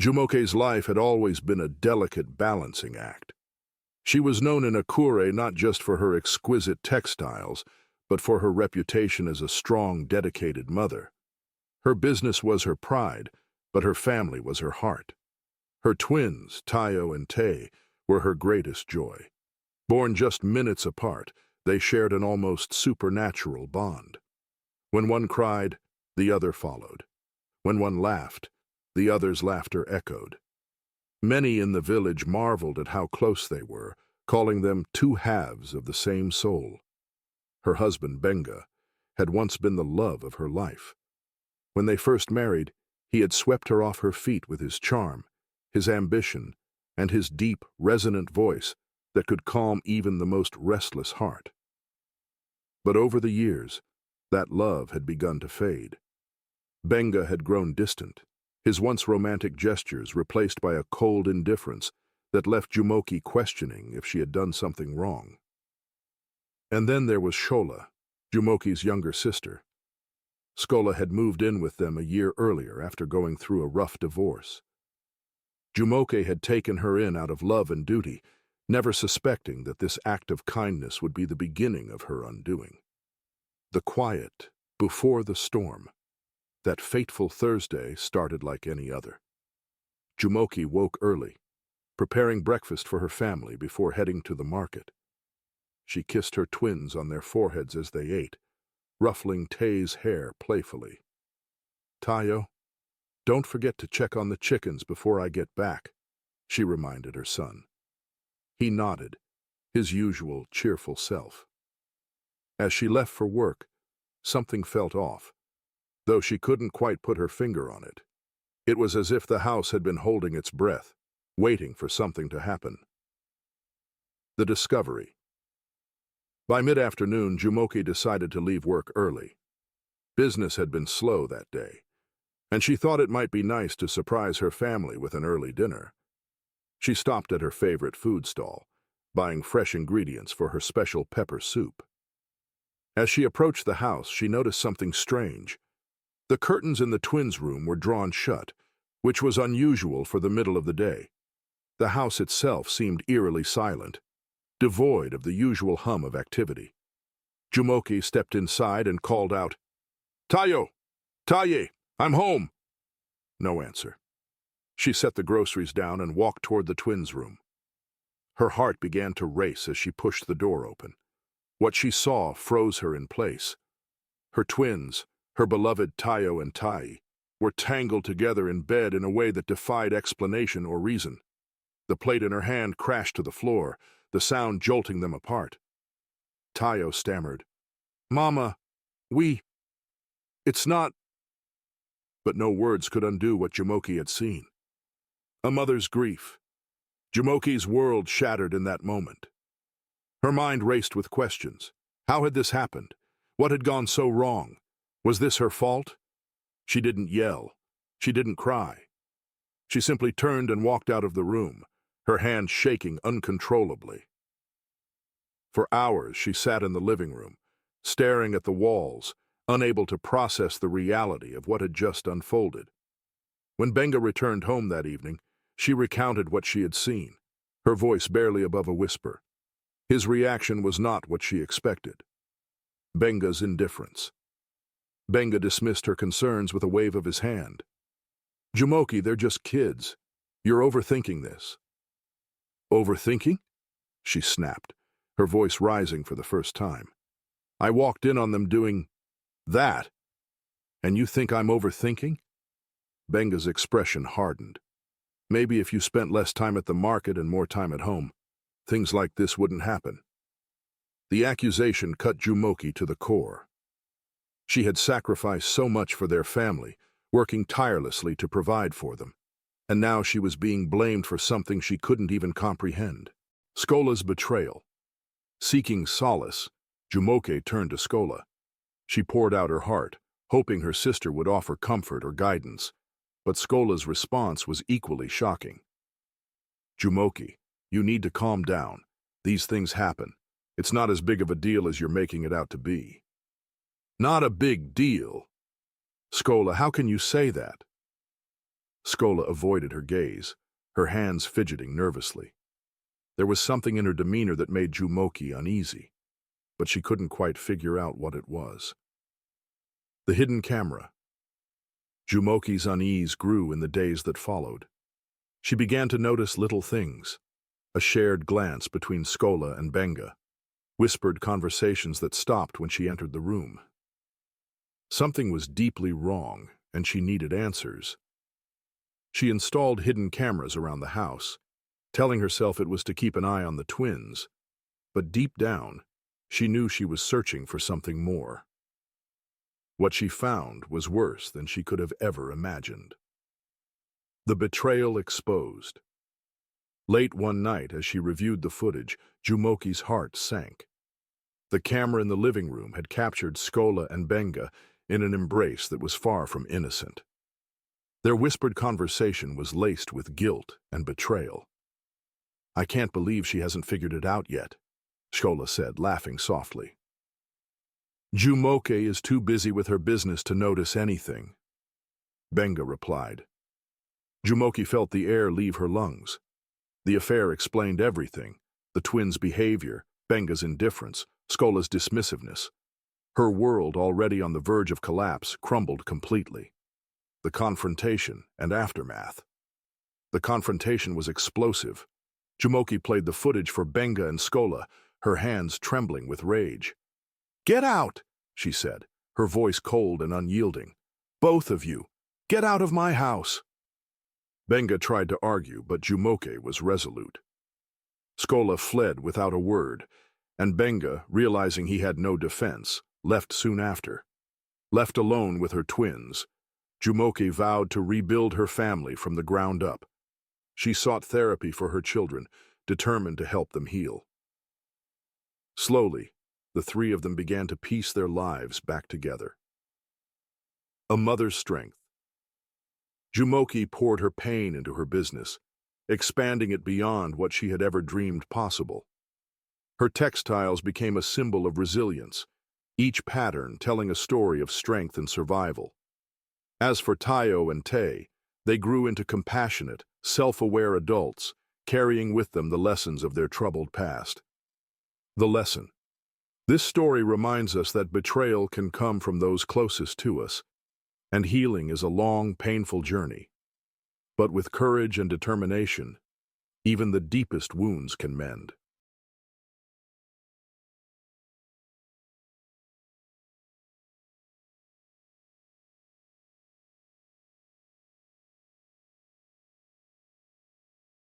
Jumoke's life had always been a delicate balancing act. She was known in Akure not just for her exquisite textiles, but for her reputation as a strong, dedicated mother. Her business was her pride, but her family was her heart. Her twins, Tayo and Tae, were her greatest joy. Born just minutes apart, they shared an almost supernatural bond. When one cried, the other followed. When one laughed, the other's laughter echoed. Many in the village marveled at how close they were, calling them two halves of the same soul. Her husband, Benga, had once been the love of her life. When they first married, he had swept her off her feet with his charm, his ambition, and his deep, resonant voice that could calm even the most restless heart. But over the years, that love had begun to fade. Benga had grown distant, his once romantic gestures replaced by a cold indifference that left Jumoke questioning if she had done something wrong. And then there was Shola, Jumoke's younger sister. Skola had moved in with them a year earlier after going through a rough divorce. Jumoke had taken her in out of love and duty, never suspecting that this act of kindness would be the beginning of her undoing. The quiet before the storm. That fateful Thursday started like any other. Jumoke woke early, preparing breakfast for her family before heading to the market. She kissed her twins on their foreheads as they ate, ruffling Tae's hair playfully. "Tayo, don't forget to check on the chickens before I get back," she reminded her son. He nodded, his usual cheerful self. As she left for work, something felt off, though she couldn't quite put her finger on it. It was as if the house had been holding its breath, waiting for something to happen. The discovery. By mid-afternoon, Jumoke decided to leave work early. Business had been slow that day, and she thought it might be nice to surprise her family with an early dinner. She stopped at her favorite food stall, buying fresh ingredients for her special pepper soup. As she approached the house, she noticed something strange. The curtains in the twins' room were drawn shut, which was unusual for the middle of the day. The house itself seemed eerily silent, devoid of the usual hum of activity. Jumoke stepped inside and called out, "Tayo! Taye! I'm home!" No answer. She set the groceries down and walked toward the twins' room. Her heart began to race as she pushed the door open. What she saw froze her in place. Her twins, her beloved Tayo and Tai, were tangled together in bed in a way that defied explanation or reason. The plate in her hand crashed to the floor, the sound jolting them apart. Tayo stammered, "Mama, it's not—" But no words could undo what Jumoke had seen. A mother's grief. Jumoke's world shattered in that moment. Her mind raced with questions. How had this happened? What had gone so wrong? Was this her fault? She didn't yell. She didn't cry. She simply turned and walked out of the room, her hand shaking uncontrollably. For hours she sat in the living room, staring at the walls, unable to process the reality of what had just unfolded. When Benga returned home that evening, she recounted what she had seen, her voice barely above a whisper. His reaction was not what she expected. Benga's indifference. Benga dismissed her concerns with a wave of his hand. "Jumoke, they're just kids. You're overthinking this." "Overthinking?" she snapped, her voice rising for the first time. "I walked in on them doing that, and you think I'm overthinking?" Benga's expression hardened. "Maybe if you spent less time at the market and more time at home, things like this wouldn't happen." The accusation cut Jumoke to the core. She had sacrificed so much for their family, working tirelessly to provide for them, and now she was being blamed for something she couldn't even comprehend. Skola's betrayal. Seeking solace, Jumoke turned to Skola. She poured out her heart, hoping her sister would offer comfort or guidance, but Skola's response was equally shocking. "Jumoke, you need to calm down. These things happen. It's not as big of a deal as you're making it out to be." "Not a big deal?" "Skola, how can you say that?" Skola avoided her gaze, her hands fidgeting nervously. There was something in her demeanor that made Jumoke uneasy, but she couldn't quite figure out what it was. The hidden camera. Jumoke's unease grew in the days that followed. She began to notice little things, a shared glance between Skola and Benga, whispered conversations that stopped when she entered the room. Something was deeply wrong, and she needed answers. She installed hidden cameras around the house, telling herself it was to keep an eye on the twins, but deep down, she knew she was searching for something more. What she found was worse than she could have ever imagined. The betrayal exposed. Late one night, as she reviewed the footage, Jumoke's heart sank. The camera in the living room had captured Skola and Benga in an embrace that was far from innocent. Their whispered conversation was laced with guilt and betrayal. "I can't believe she hasn't figured it out yet," Skola said, laughing softly. "Jumoke is too busy with her business to notice anything," Benga replied. Jumoke felt the air leave her lungs. The affair explained everything: the twins' behavior, Benga's indifference, Skola's dismissiveness. Her world, already on the verge of collapse, crumbled completely. The confrontation and aftermath. The confrontation was explosive. Jumoke played the footage for Benga and Skola, her hands trembling with rage. "Get out," she said, her voice cold and unyielding. "Both of you, get out of my house." Benga tried to argue, but Jumoke was resolute. Skola fled without a word, and Benga, realizing he had no defense, left soon after. Left alone with her twins, Jumoke vowed to rebuild her family from the ground up. She sought therapy for her children, determined to help them heal. Slowly, the three of them began to piece their lives back together. A mother's strength. Jumoke poured her pain into her business, expanding it beyond what she had ever dreamed possible. Her textiles became a symbol of resilience, each pattern telling a story of strength and survival. As for Tayo and Tay, they grew into compassionate, self-aware adults, carrying with them the lessons of their troubled past. The lesson. This story reminds us that betrayal can come from those closest to us, and healing is a long, painful journey. But with courage and determination, even the deepest wounds can mend.